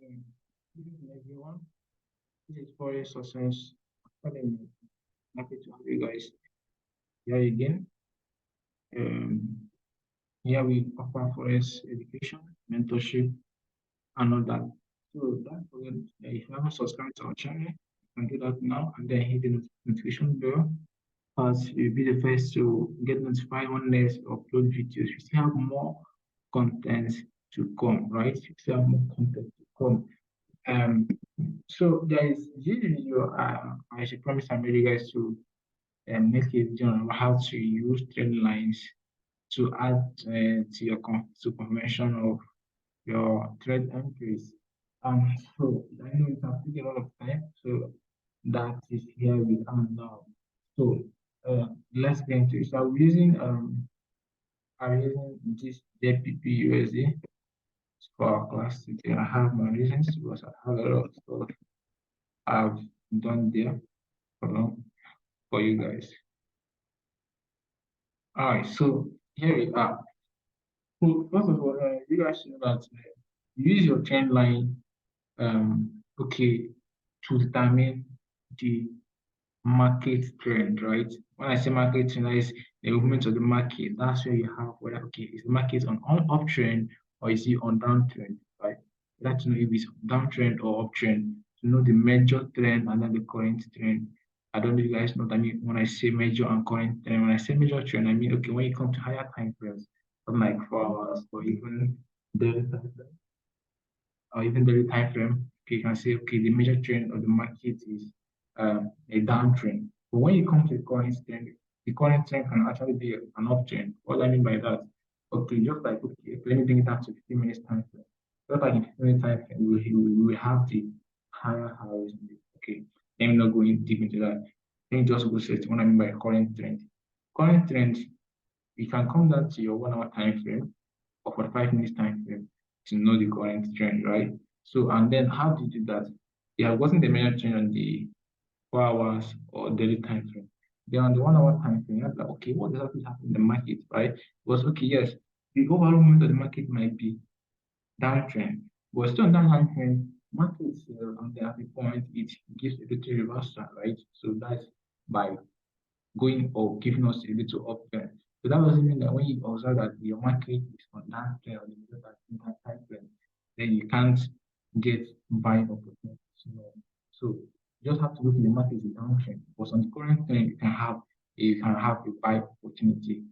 Good evening, everyone. This is Forest Success Academy. Happy to have you guys here again. Um, Here we offer forest education, mentorship, and all that. So don't forget, if you haven't subscribed to our channel, you can do that now and then hit the notification bell, as you'll be the first to get notified when next upload videos. We still have more content to come, right? We still have more content to come. Um, so there is this video. I should promise I'm ready, guys, to make a video on how to use trend lines to add to your convention of your thread entries. So I know it has taken a lot of time. So that is here we are now. So let's get into it. So I'm using this JPP for our class today. I have my reasons because I have a lot of stuff I've done there for you guys. All right, so here we are. So first of all, you guys know that you use your trend line, okay, to determine the market trend, right? When I say market trend, that is the movement of the market. That's where you have whether okay, is the market on uptrend or is it on downtrend, right? You have to know if it's downtrend or uptrend to know the major trend and then the current trend. I don't know if you guys know what I mean when I say major and current trend. When I say major trend, I mean okay, when you come to higher time frames, something like 4 hours or even daily time frame, or even daily time frame, okay, you can say okay, the major trend of the market is a downtrend. But when you come to the current trend can actually be an uptrend. What do I mean by that? Okay, just like okay, let me bring it down to 15 minutes time frame. Just like in 15 minutes time frame, we will have the higher highs. Okay, let me not go in deep into that. Let me just go straight to what I mean by current trend. Current trend, you can come down to your 1 hour time frame or 45 minutes time frame to know the current trend, right? So, and then how do you do that? You have gotten the major trend on the 4 hours or daily time frame. Then on the 1 hour time frame, you're like, okay, what exactly happened in the market, right? Because, okay, yes, the overall movement of the market might be downtrend, but still on that downtrend, market on the happy point, it gives a little reversal, right? So that's by going or giving us a little uptrend. So that doesn't mean that when you observe that your market is on that trend or the middle that time frame, then you can't get buying opportunities. So you just have to look at the market is downtrend. But on the current trend, you can have a buy opportunity.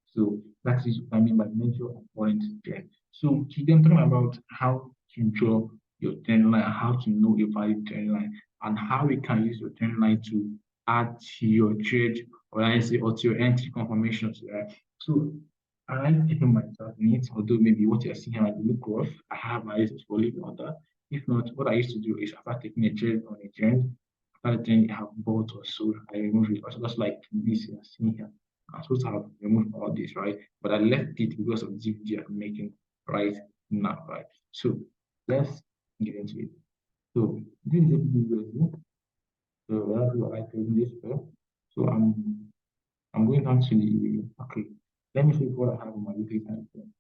So that is what I mean by major and current trend. So today I'm talking about how to draw your trend line, how to know your valid trend line, and how we can use your trend line to add to your trade or I say or to your entry confirmations, right? So I like taking my time in it, although maybe what you're seeing here might look rough. I have my reasons for leaving on that. If not, what I used to do is after taking a trade on a trend, after the trend I have bought or sold, I remove it. Also, just like this you're seeing here. I'm supposed to have removed all this, right? But I left it because of the video I'm making right now, right? So let's get into it. So this is a video. So that's what I told this for. So I'm going down to the okay. Let me see what I have on my weekly time frame.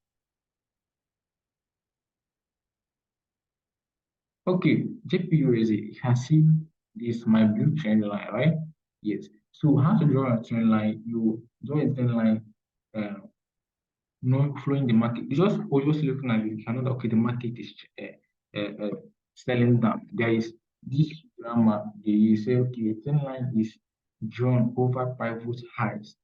Okay, JPU is it. You can see this my blue trend line, right? Yes. So how to draw a trend line? You draw a trend line, uh, following the market. You just or just looking at it, you can know that okay, the market is selling down. There is this grammar. You say okay, a trend line is drawn over pivot highs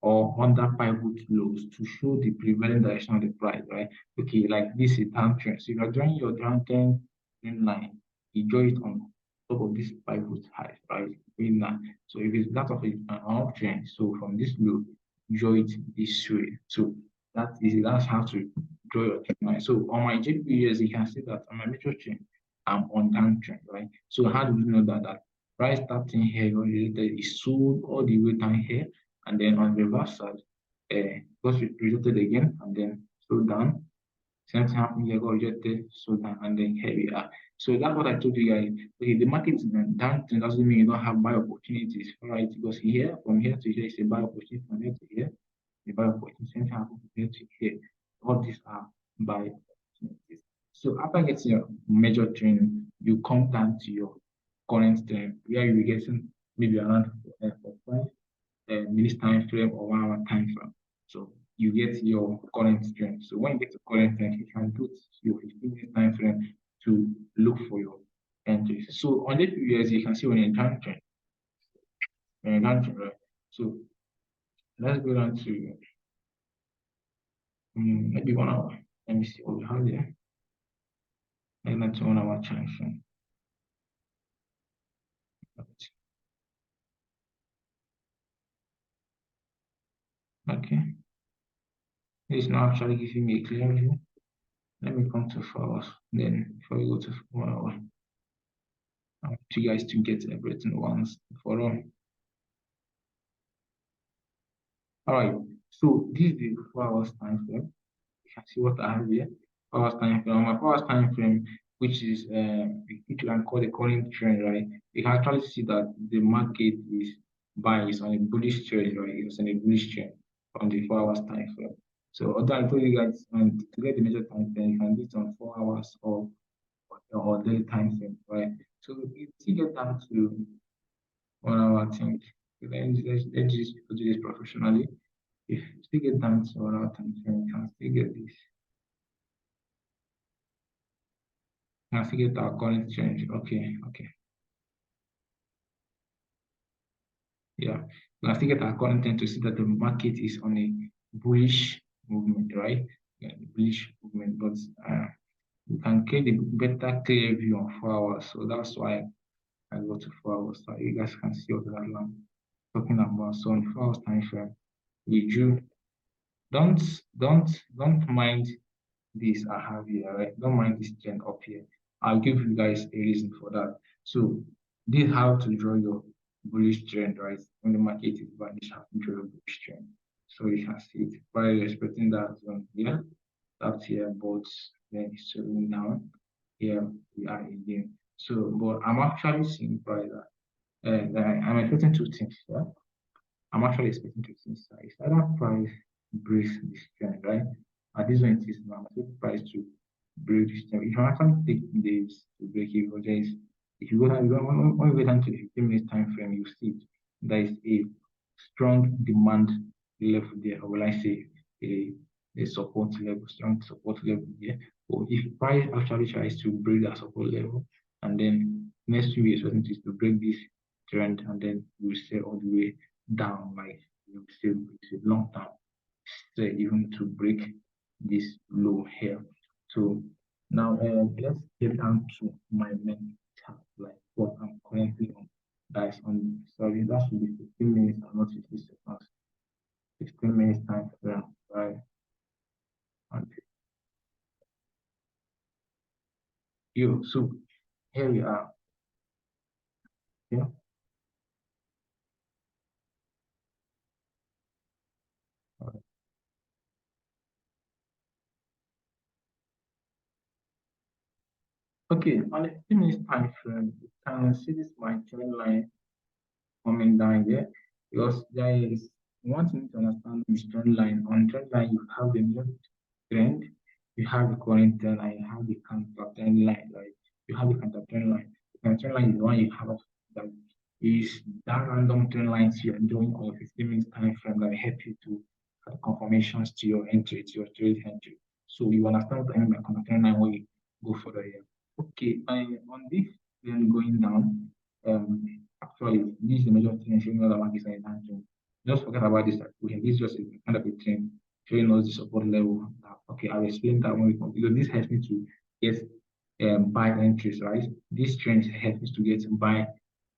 or under pivot lows to show the prevailing direction of the price, right? Okay, like this is downtrend. So if you're drawing your downtrend trend line, you draw it on top of this pivot high, right? In that. So if it's that of an uptrend, so from this low, you draw it this way. So that's how to draw your trend line. So on my JPS, you can see that on my major trend, I'm on downtrend, right? So how do you know that price starting here related is sold all the way down here? And then on the reverse side, got rejected again and then slow down. Same thing happened here, got rejected, slow down, and then here we are. So that's what I told you guys. Okay, the market is down doesn't mean you don't have buy opportunities, right? Because here, from here to here, is a buy opportunity, from here to here, a buy opportunity. Same thing happened from here to here. All these are buy opportunities. So after getting your major trend, you come down to your current trend where you're getting maybe around 5 minutes time frame or 1 hour time frame. So you get your current trend. So when you get to current trend, you can put your 15 minutes time frame to look for your entries. So on the previous, you can see when you're down trend, right? So let's go down to maybe 1 hour. Let me see what we have there. Let's go to 1 hour time frame. Okay. It's not actually giving me a clear view. Let me come to 4 hours. Then before we go to 1 hour, I want you guys to get everything once for all. All right. So this is the 4 hours time frame. You can see what I have here. 4 hours time frame. On my 4 hours time frame, which is which you can call the current trend, right? You can actually see that the market is buying is on a bullish trend, right? It's on a bullish trend on the 4 hours time frame. So although I told you guys to get the major time frame, you can do it on 4 hours or daily time frame, right? So if you get down to 1 hour, I think let's just do this professionally. If you still get down to 1 hour time frame, you can still get this. You can still get our current change. Okay, okay. Yeah, you can still get our current trend to see that the market is on a bullish movement, right? Yeah, bullish movement, but you can get a better clear view on 4 hours. So that's why I go to 4 hours. So you guys can see what I'm talking about. So on 4 hours time frame, we drew. Don't don't mind this I have here, right? Don't mind this trend up here. I'll give you guys a reason for that. So this is how to draw your bullish trend, right? When the market is bad, this how to draw your bullish trend. So you can see it by respecting that zone here, up here, but then it's slowing down. Here we are again. So, but I'm actually seeing by that. I'm expecting two things here. I'm actually expecting to see size. Either price breaks this trend, right? At this point, it is now. I'm expecting price to break this trend. You can actually take days to break it, but there is, if you go down, when you go down to the 15 minutes time frame, you see there is a strong demand level there, or will I say a support level, strong support level there. But if price actually tries to break that support level, and then next few years, is to break this trend, and then we will stay all the way down, like you say, it's a long term stay even to break this low here. So now let's get down to my main chart, like what I'm currently on. That is on, sorry, that should be 15 minutes and not 50 seconds. 15 minutes time frame, right? And you, so here we are. Yeah. Okay, on the 15 minutes time frame, you can see this my trend line coming down here because there is one thing to understand this trend line. On trend line, you have the new trend, you have the current trend, and you have the counter trend line. Like you have the counter trend line. The counter trend line is the one you have that is that random trend lines you're doing on a 15 minutes time frame that will help you to add confirmations to your entry, to your trade entry. So you understand what I mean by counter trend line when you go further here. Okay, on this then going down, actually this is the major thing showing other markets are enhancing. Just forget about this. Okay, this is just a kind of a trend showing us the support level. Okay, I'll explain that when we come because this helps me to get buy entries, right? This trend helps me to get buy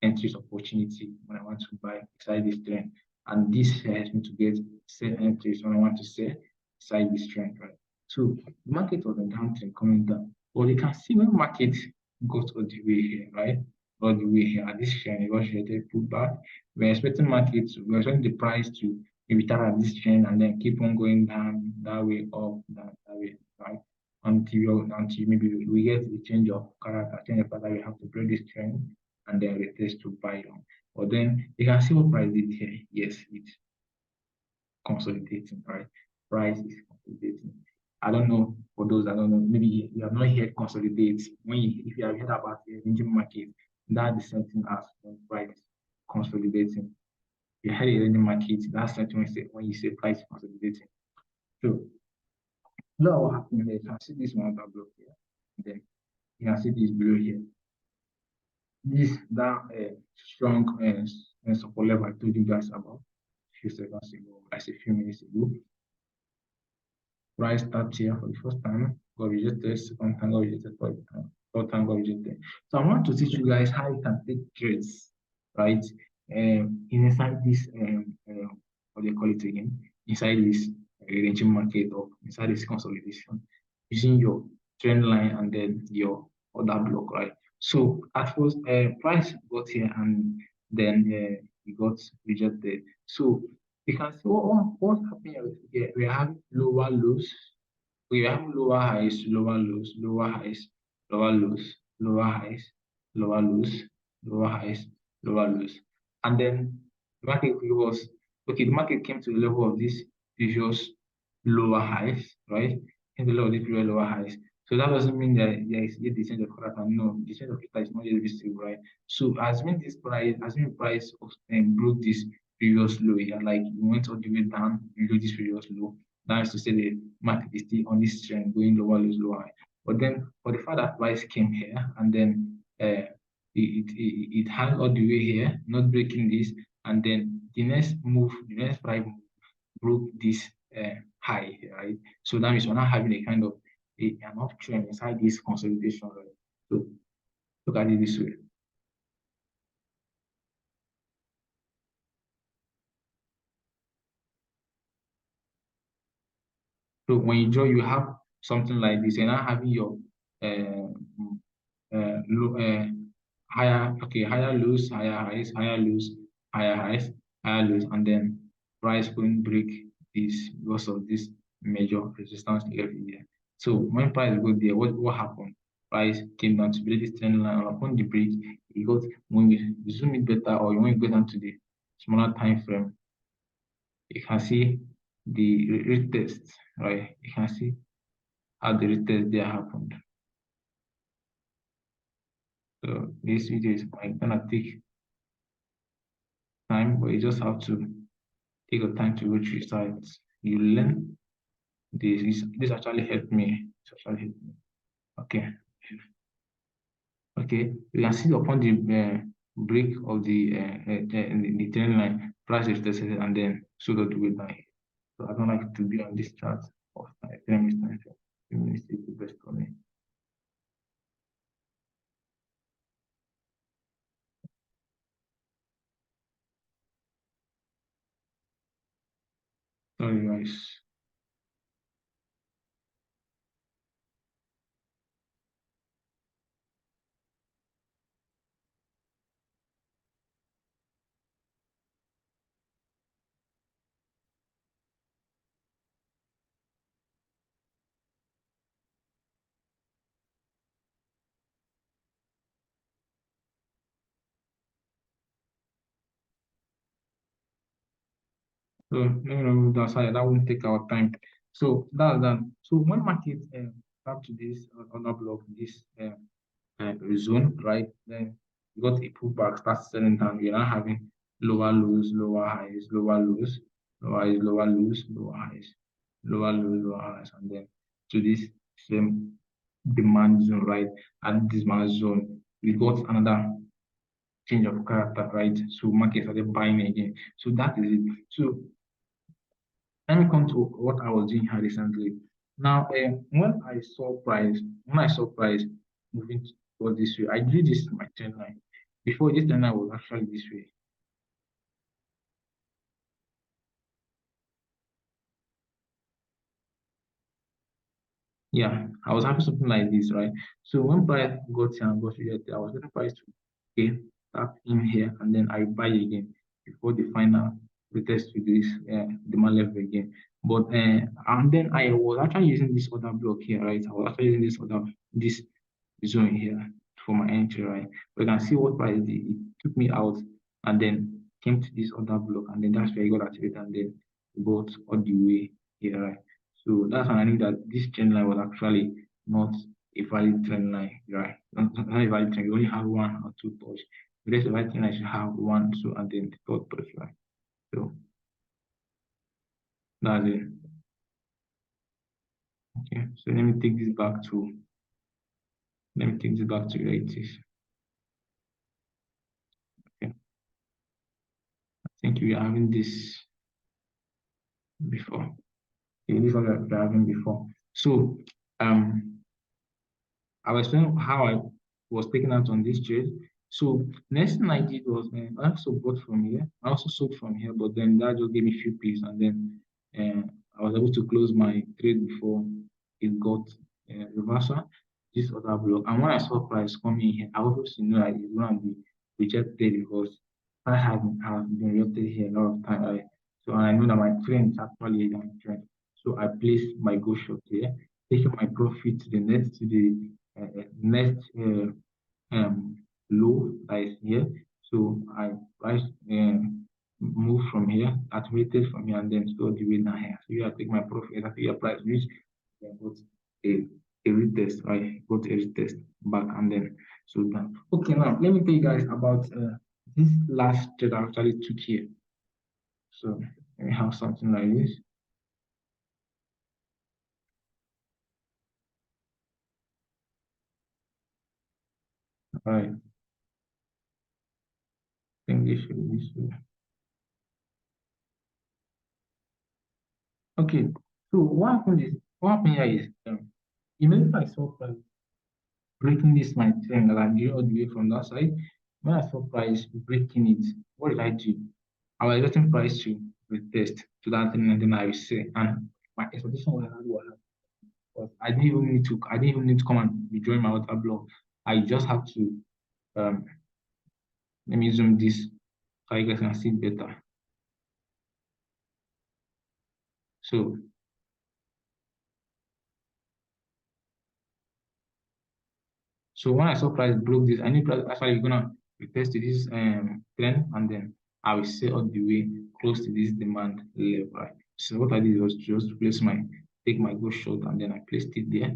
entries opportunity when I want to buy inside this trend, and this helps me to get sell entries when I want to sell inside this trend, right? So the market was a downtrend coming down. But you can see when market got all the way here, right? All the way here at this trend, it was created pullback. We're expecting we're expecting the price to maybe start at this trend and then keep on going down that way, up, down that way, right? Until maybe we get a change of character, change of pattern, we have to break this trend and then retest to buy on. But then you can see what price did here. Yes, it's consolidating, right? Price is consolidating. I don't know for those that don't know, maybe you have not heard consolidate. If you have heard about the ranging market, that's the same thing as when price consolidating. You heard the ranging market, that's the same thing when you say price consolidating. So look what happened here. You can see this one block here. Then you can see this below here. This that strong support level I told you guys about a few seconds ago, like a few minutes ago. Price start here for the first time, got rejected, second time got rejected, third time got rejected. So I want to teach you guys how you can take trades, right? Inside this what do you call it again? Inside this ranging market or inside this consolidation, using your trend line and then your order block, right? So at first, price got here and then it got rejected. So you can see what's happening here. We are having lower lows, we have lower highs, lower lows, lower highs, lower lows, lower highs, lower lows, lower highs, lower lows. And then the market was okay, the market came to the level of this previous lower highs, right? In the level of this previous lower highs. So that doesn't mean that there is yet the change of character. No, the change of character is not yet visible, right? So assuming price broke this previous low here, like it went all the way down below this previous low. That is to say the market is still on this trend going lower, lows, lower. But then for the fact that price came here and then it hung all the way here, not breaking this, and then the next price move broke this high, right? So that means we're not having a kind of an uptrend inside this consolidation, right? So look at it this way. So when you draw, you have something like this. You're not having your low, higher lows, higher highs, higher lows, higher highs, higher lows, and then price couldn't break this because of this major resistance level here. So when price go there, what happened? Price came down to below this trend line, and upon the break, it got, when we zoom it better, or when we go down to the smaller time frame, you can see the retest, right? You can see how the retest there happened. So this video is gonna take time, but you just have to take your time to go through sites. You learn this. This actually helped me. This actually helped me. Okay. Okay. You can see upon the break of the trend line, price is tested and then sold all the way down here. So I don't like to be on this chart of 10 minutes time frame. 2 minutes is the best for me. Sorry guys. So let me remove that side. That won't take our time. So that's done. So when market come to this other block, this zone, right? Then you got a pullback, start selling down. You're not having lower lows, lower highs, lower lows, lower highs, lower lows, lower highs, lower lows, lower highs, and then to this same demand zone, right? At this demand zone, we got another change of character, right? So market started buying again. So that is it. So let me come to what I was doing here recently. Now, when I saw price moving towards this way, I drew this my trend line. Before this trend line was actually this way. Yeah, I was having something like this, right? So when price got here and got rejected, I was getting price to okay, tap in here and then I buy again before the final retest to this demand level again. But and then I was actually using this other block here, right? I was actually using this zone here for my entry, right? We can see what price did. It took me out and then came to this other block, and then that's where I got activated and then got all the way here, right? So that's when I knew that this trend line was actually not a valid trend line, right? Not a valid trend. We only have one or two touch. But that's the right trend line should have one, two, and then the third touch, right? So that's it. Okay. So let me take this back to where it is. Okay. I think we are having this before. Okay, this one we are having before. So I was explain how I was taken out on this trade. So next thing I did was I also bought from here. I also sold from here, but then that just gave me a few pips, and then I was able to close my trade before it got reversal. This other block, and when I saw price coming here, I obviously know that it's going to be rejected because I have been rejected here a lot of time. Right? So I know that my trend is actually a down trend. So I placed my go short here, taking my profit to the next low that is here. So I price move from here, activated from here, and then store the way down here. So you have to take my profit at your price, which got a retest, right? Got a retest back, and then so down. Okay, now let me tell you guys about this last trade I actually took here. So let me have something like this. All right. I think this should be this way. Okay, so what happened here is immediately I saw price breaking this my trend that I'm doing all the way from that side. When I saw price breaking it, what did I do? I was getting price to retest to that thing, and then I will say, and my expectation was I didn't even need to come and be drawing my water block. I just have to um let me zoom this so you guys can see better. So So when I saw price broke this, I knew price actually gonna retest to this trend, and then I will sell all the way close to this demand level. Right? So what I did was just place take my go short, and then I placed it there,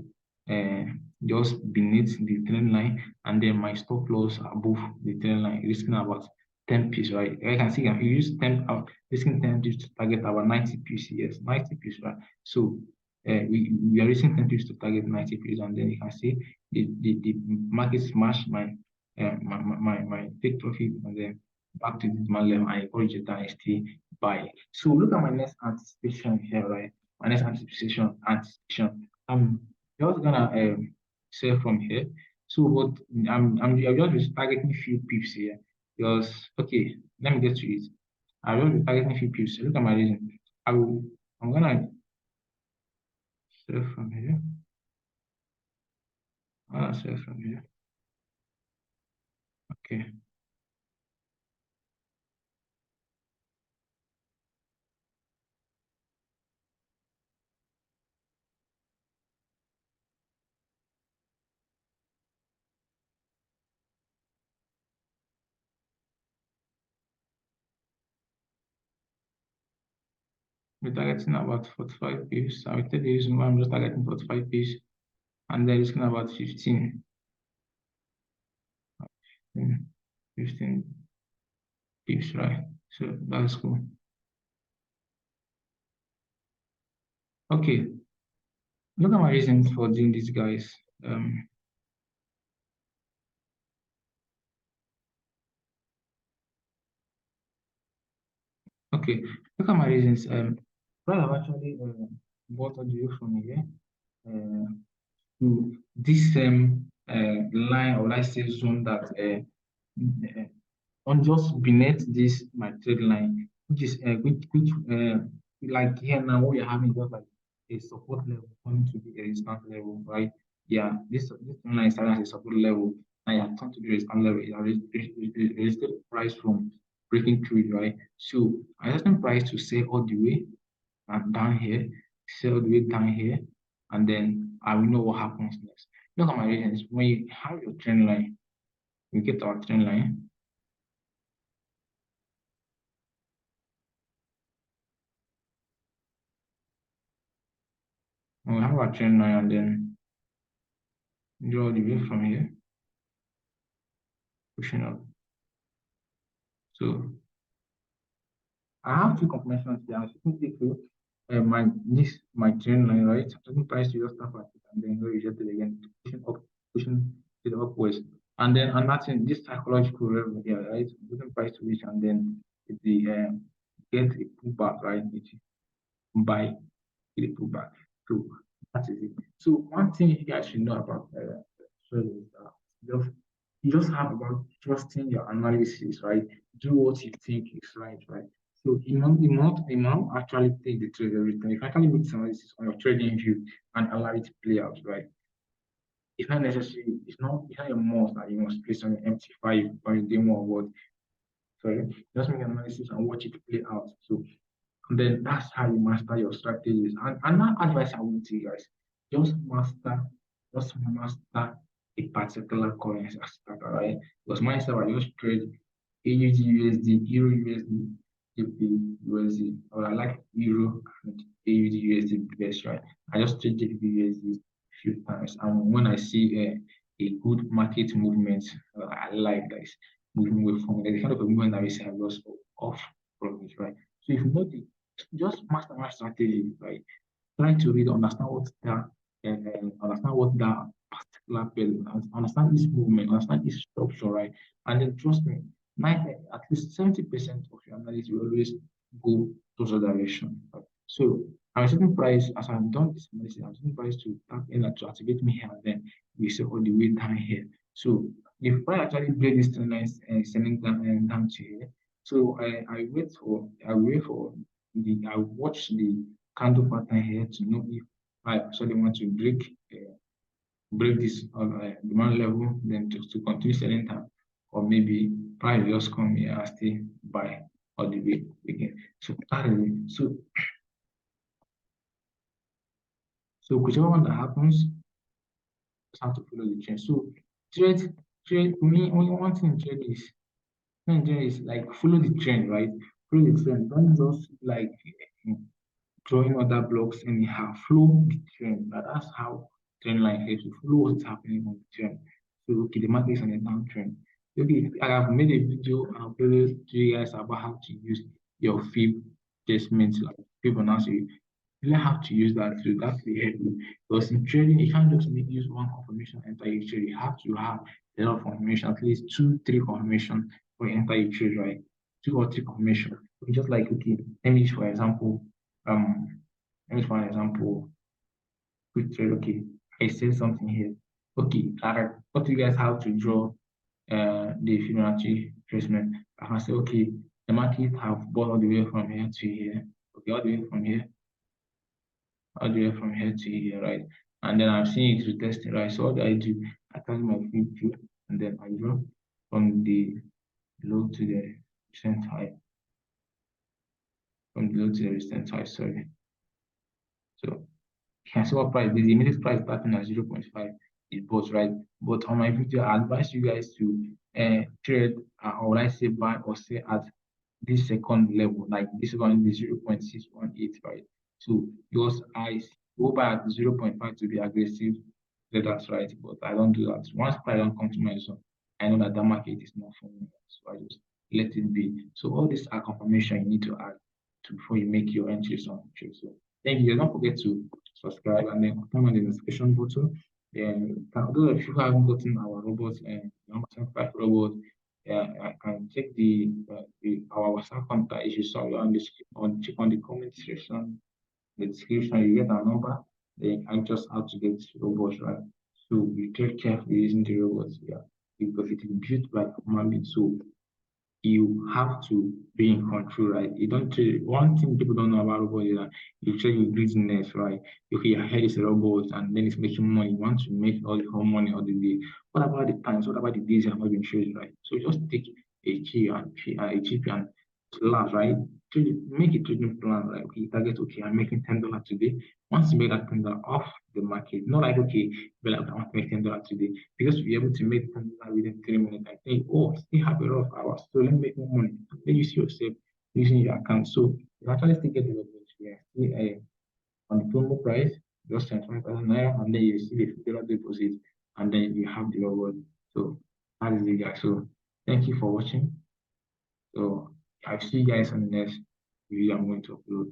just beneath the trend line, and then my stop loss above the trend line, risking about 10 pips, right? I can see if you use 10 risking 10 pips to target about 90 pips, yes, 90 pips, right? So we are using 10 pips to target 90 pips, and then you can see the market smashed my take profit, and then back to this man level, I encourage it and still buy. So look at my next anticipation here, right? My next anticipation. I'm just gonna sell from here. So what I'm just targeting few pips here because okay, let me get to it. I will be targeting few pips. So look at my reason. I'm gonna sell from here. I'm gonna sell from here. Okay. We're targeting about 45 pips. I will tell you the reason why I'm just targeting 45 pips, and then risking about 15 pips, right? So that's cool. Okay, look at my reasons for doing this, guys. Okay, look at my reasons. Well, I've actually bought audio from here uh, to this same line, or let's say zone that on just beneath this my trade line, which is which like here now what we're having just like a support level coming to the resistance level, right? Yeah, this line is starting as a support level, and yeah, come to the resistance level. It resisted price from breaking through it, right? So I just want price to say all the way and down here, sell all the way down here, and then I will know what happens next. Look at my reasons. When you have your trend line, we get our trend line. we have our trend line and then draw the way from here, pushing up. So I have two confirmations here. I'm simply through my trend line, right? Certain price to just start at it and then reject it again, pushing up, pushing it upwards. And then another thing, this psychological level here, right? Certain price to reach and then the get a pullback, right? Buy a pullback. So that is it. So one thing you guys should know about trading is that you just have about trusting your analysis, right? Do what you think is right? So you not actually take the trade every time. You can actually make some analysis on your trading view and allow it to play out, right? It's not necessary, it's not a must that you must place on your MT5 or your demo or what. Sorry, just make an analysis and watch it play out. So and then that's how you master your strategies. And another advice I would you guys, just master, just master a particular currency as starter, right? Because myself, I just trade AUD USD, Euro USD, GBP USD, or I like Euro and AUD USD best, right? I just trade GBP USD a few times, and when I see a good market movement, I like this moving away from it. The kind of a movement that we see I lost off from it, right? So if you know the just master my strategy, right? Try to really understand what that understand what that particular bill, understand this movement, understand this structure, right? And then trust me, at least 70% of your analysis will always go towards that direction. Right? So at a certain price, as I've done this analysis, I'm certain price to tap in and to activate me here and then we see all the way down here. So if I actually break this trend line sending down to here, so I wait for I watch the candle pattern here to know if I actually want to break this demand level, then to continue selling time, or maybe price just come here and stay buy all the way again. So that is it. So whichever one that happens, just have to follow the trend. So trade trade for me only one thing in trade is like follow the trend, right? Follow the trend. Don't just like drawing other blocks anyhow. Flow the trend. That's how trend line helps you follow what's happening on the trend. So okay, the market is on a downtrend. Okay, I have made a video and uploaded to you guys about how to use your Fib adjustments like Fibonacci. You learn how to use that too. That's the help you. Because in trading, you can't just make use one confirmation enter your trade. You have to have a lot of confirmation, at least two, three confirmation for enter your trade, right? Two or three confirmation. Just like okay, let me use for example, um, let me for an example, quick trade. Okay, I said something here. Okay, I taught you guys how to draw the Fibonacci retracement. I can say, okay, the market have bought all the way from here to here. Okay, all the way from here, all the way from here to here, right? And then I'm seeing it retesting, right? So what do? I target my view and then I draw from the low to the recent high. From the low to the recent high, sorry. So you can see what price, the immediate price starting at 0.5 is both, right? But on my video, I advise you guys to trade, or I say buy or sell at this second level, like this one is 0.618, right? So yours I go by at 0.5 to be aggressive, that's right. But I don't do that. Once I don't come to my zone, I know that the market is not for me. So I just let it be. So all these are confirmation you need to add to before you make your entries on trade. So thank you. Don't forget to subscribe and then comment on the notification button. And those of you who haven't gotten our robots and number 5 robot, I can check our WhatsApp contact if you saw on the check on the comment section, the description, you get our number, then I just how to get robots, right? So we take care of using the robots, yeah, because it is built by human beings. So you have to be in control, right? You don't trade. One thing people don't know about robots is that you trade with greediness, right? Okay, your head is a robot and then it's making money. You want to make all the whole money all the day. What about the times? What about the days you have not been trading, right? So just take a key and a chip and last, right? Make a trading plan, right? Okay, target, okay, I'm making $10 today. Once you make that $10 off the market, not like, okay, well, I want to make $10 today. Because you're able to make $10 within 3 minutes, I think, oh, still have a rough hours, so let me make more money. Then you see yourself using your account. So you actually still get the leverage. Yeah, see, on the promo price, just 25,000 naira, and then you receive a $50 deposit, and then you have the reward. So that is it, guys. So thank you for watching. So I'll see you guys on the next video I'm going to upload.